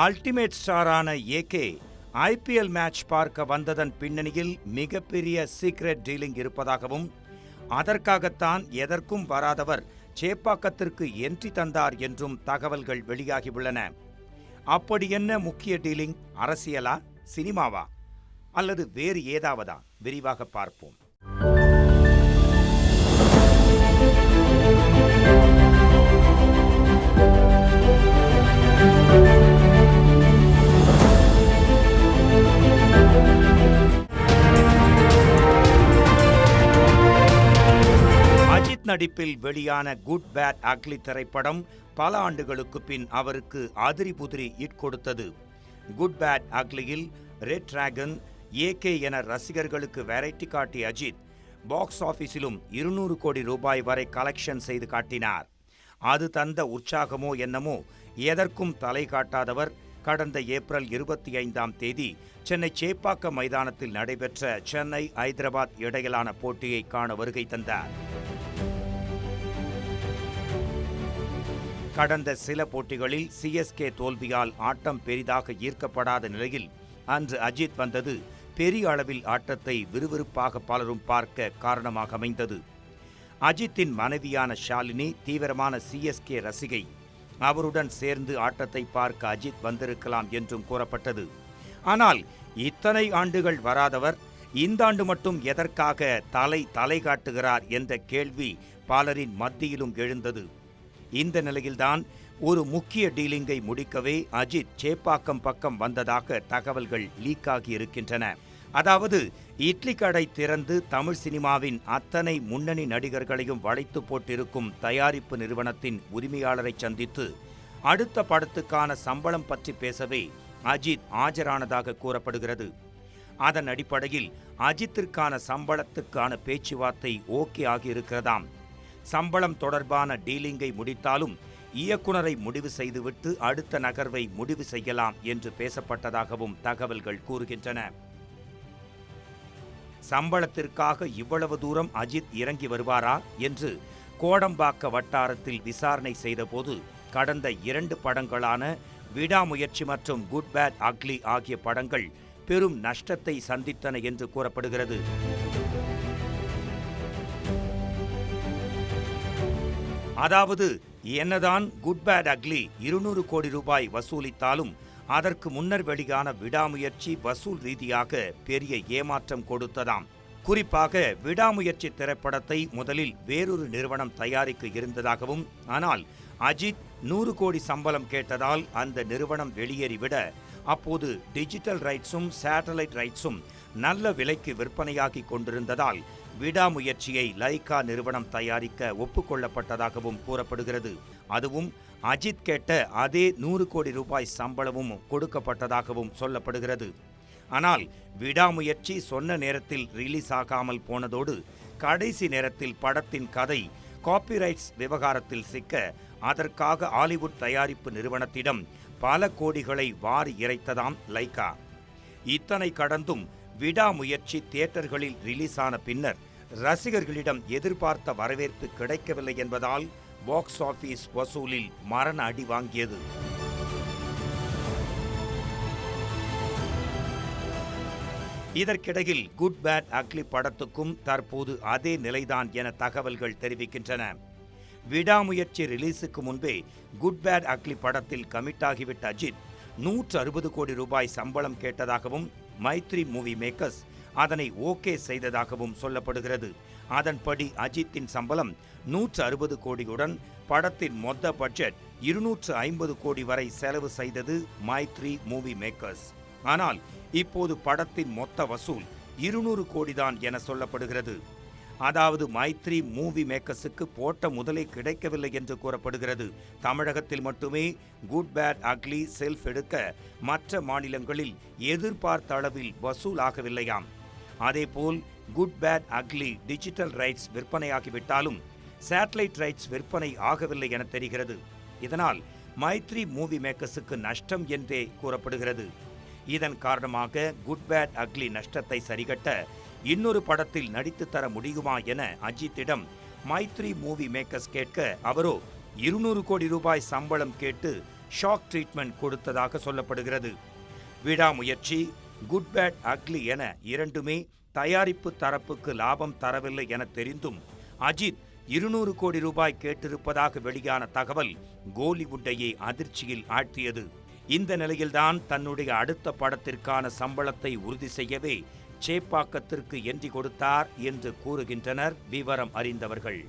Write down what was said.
Ultimate ஸ்டாரான AK IPL match பார்க்க வந்ததன் பின்னணியில் மிகப்பெரிய சீக்ரெட் டீலிங் இருப்பதாகவும், அதற்காகத்தான் எதற்கும் வராதவர் சேப்பாக்கத்திற்கு என்ட்ரி தந்தார் என்றும் தகவல்கள் வெளியாகியுள்ளன. அப்படி என்ன முக்கிய டீலிங்? அரசியலா, சினிமாவா, அல்லது வேறு ஏதாவதா? விரிவாக பார்ப்போம். அஜித் நடிப்பில் வெளியான குட் பேட் அக்லி திரைப்படம் பல ஆண்டுகளுக்கு பின் அவருக்கு அதிரி புதிரி இட் கொடுத்தது. குட் பேட் அக்லியில் ரெட் டிராகன், ஏகே என ரசிகர்களுக்கு வெரைட்டி காட்டிய அஜித் பாக்ஸ் ஆபீஸிலும் 200 கோடி ரூபாய் வரை கலெக்ஷன் செய்து காட்டினார். அது தந்த உற்சாகமோ என்னமோ, எதற்கும் தலை காட்டாதவர் கடந்த ஏப்ரல் 25ஆம் தேதி சென்னை சேப்பாக்கம் மைதானத்தில் நடைபெற்ற சென்னை ஐதராபாத் இடையிலான போட்டியை காண வருகை தந்தார். கடந்த சில போட்டிகளில் சிஎஸ்கே தோல்வியால் ஆட்டம் பெரிதாக ஈர்க்கப்படாத நிலையில் அன்று அஜித் வந்தது பெரிய அளவில் ஆட்டத்தை விறுவிறுப்பாக பலரும் பார்க்க காரணமாக அமைந்தது. அஜித்தின் மனைவியான ஷாலினி தீவிரமான சிஎஸ்கே ரசிகை. அவருடன் சேர்ந்து ஆட்டத்தை பார்க்க அஜித் வந்திருக்கலாம் என்றும் கூறப்பட்டது. ஆனால் இத்தனை ஆண்டுகள் வராதவர் இந்த ஆண்டு மட்டும் எதற்காக தலை காட்டுகிறார் என்ற கேள்வி பலரின் மத்தியிலும் எழுந்தது. இந்த நிலையில்தான் ஒரு முக்கிய டீலிங்கை முடிக்கவே அஜித் சேப்பாக்கம் பக்கம் வந்ததாக தகவல்கள் லீக் ஆகி இருக்கின்றன. அதாவது, இட்லி கடை திறந்து தமிழ் சினிமாவின் அத்தனை முன்னணி நடிகர்களையும் வளைத்து போட்டிருக்கும் தயாரிப்பு நிறுவனத்தின் உரிமையாளரை சந்தித்து அடுத்த படத்துக்கான சம்பளம் பற்றி பேசவே அஜித் ஆஜரானதாக கூறப்படுகிறது. அதன் அடிப்படையில் அஜித்திற்கான சம்பளத்துக்கான பேச்சுவார்த்தை ஓகே ஆகியிருக்கிறதாம். சம்பளம் தொடர்பான டீலிங்கை முடித்தாலும் இயக்குனரை முடிவு செய்துவிட்டு அடுத்த நகர்வை முடிவு செய்யலாம் என்று பேசப்பட்டதாகவும் தகவல்கள் கூறுகின்றன. சம்பளத்திற்காக இவ்வளவு தூரம் அஜித் இறங்கி வருவாரா என்று கோடம்பாக்க வட்டாரத்தில் விசாரணை செய்தபோது கடந்த 2 படங்களான விடாமுயற்சி மற்றும் குட் பேட் அக்லி ஆகிய படங்கள் பெரும் நஷ்டத்தை சந்தித்தன என்று கூறப்படுகிறது. அதாவது, என்னதான் குட் பேட் அக்லி 200 கோடி ரூபாய் வசூலித்தாலும் அதற்கு முன்னர் வெளியான விடாமுயற்சி வசூல் ரீதியாக பெரிய ஏமாற்றம் கொடுத்ததாம். குறிப்பாக விடாமுயற்சி திரைப்படத்தை முதலில் வேறொரு நிறுவனம் தயாரிக்க இருந்ததாகவும், ஆனால் அஜித் 100 கோடி சம்பளம் கேட்டதால் அந்த நிறுவனம் வெளியேறிவிட அப்போது டிஜிட்டல் ரைட்ஸும் சேட்டலைட் ரைட்ஸும் நல்ல விலைக்கு விற்பனையாகி கொண்டிருந்ததால் விடாமுயற்சியை லைகா நிறுவனம் தயாரிக்க ஒப்புக்கொள்ளப்பட்டதாகவும் கூறப்படுகிறது. அதுவும் அஜித் கேட்ட அதே 100 கோடி ரூபாய் சம்பளமும் கொடுக்கப்பட்டதாகவும் சொல்லப்படுகிறது. ஆனால் விடாமுயற்சி சொன்ன நேரத்தில் ரிலீஸ் ஆகாமல் போனதோடு கடைசி நேரத்தில் படத்தின் கதை காப்பிரைட்ஸ் விவகாரத்தில் சிக்க அதற்காக ஹாலிவுட் தயாரிப்பு நிறுவனத்திடம் பல கோடிகளை வாரி இறைத்ததாம் லைகா. இத்தனை கடந்தும் விடாமுயற்சி தியேட்டர்களில் ரிலீஸ் ஆன பின்னர் ரசிகர்களிடம் எதிர்பார்த்த வரவேற்பு கிடைக்கவில்லை என்பதால் பாக்ஸ் ஆபீஸ் வசூலில் மரண அடி வாங்கியது. இதற்கிடையில் குட் பேட் அக்லி படத்துக்கும் தற்போது அதே நிலைதான் என தகவல்கள் தெரிவிக்கின்றன. விடாமுயற்சி ரிலீஸுக்கு முன்பே குட் பேட் அக்லி படத்தில் கமிட் ஆகிவிட்ட அஜித் 160 கோடி ரூபாய் சம்பளம் கேட்டதாகவும் மைத்ரி மூவி மேக்கர்ஸ் அதனை ஓகே செய்ததாகவும் சொல்லப்படுகிறது. அதன்படி அஜித்தின் சம்பளம் 160 கோடியுடன் படத்தின் மொத்த பட்ஜெட் 250 கோடி வரை செலவு செய்தது மைத்ரி மூவி மேக்கர்ஸ். ஆனால் இப்போது படத்தின் மொத்த வசூல் 200 கோடிதான் என சொல்லப்படுகிறது. அதாவது மைத்ரி மூவி மேக்கர்ஸுக்கு போட்ட முதலே கிடைக்கவில்லை என்று கூறப்படுகிறது. தமிழகத்தில் மட்டுமே குட் பேட் அக்லி செல்ஃப் எடுக்க மற்ற மாநிலங்களில் எதிர்பார்த்த அளவில் வசூல் ஆகவில்லையாம். அதேபோல் Good Bad Ugly digital rights விற்பனையாகிவிட்டாலும் சேட்டலைட் ரைட்ஸ் விற்பனை ஆகவில்லை என தெரிகிறது. இதனால் மைத்ரி மூவி மேக்கர்ஸுக்கு நஷ்டம் என்றே கூறப்படுகிறது. இதன் காரணமாக குட் பேட் அக்லி நஷ்டத்தை சரிகட்ட இன்னொரு படத்தில் நடித்து தர முடியுமா என அஜித்திடம் மைத்ரி மூவி மேக்கர்ஸ் கேட்க, அவரோ 200 கோடி ரூபாய் சம்பளம் கேட்டு ஷாக் ட்ரீட்மெண்ட் கொடுத்ததாக சொல்லப்படுகிறது. விடாமுயற்சி, குட் பேட் அக்லி என இரண்டுமே தயாரிப்பு தரப்புக்கு லாபம் தரவில்லை என தெரிந்தும் அஜித் 200 கோடி ரூபாய் கேட்டிருப்பதாக வெளியான தகவல் கோலிவுட்டையே அதிர்ச்சியில் ஆழ்த்தியது. இந்த நிலையில்தான் தன்னுடைய அடுத்த படத்திற்கான சம்பளத்தை உறுதி செய்யவே சேப்பாக்கத்திற்கு என்ட்ரி கொடுத்தார் என்று கூறுகின்றனர் விவரம் அறிந்தவர்கள்.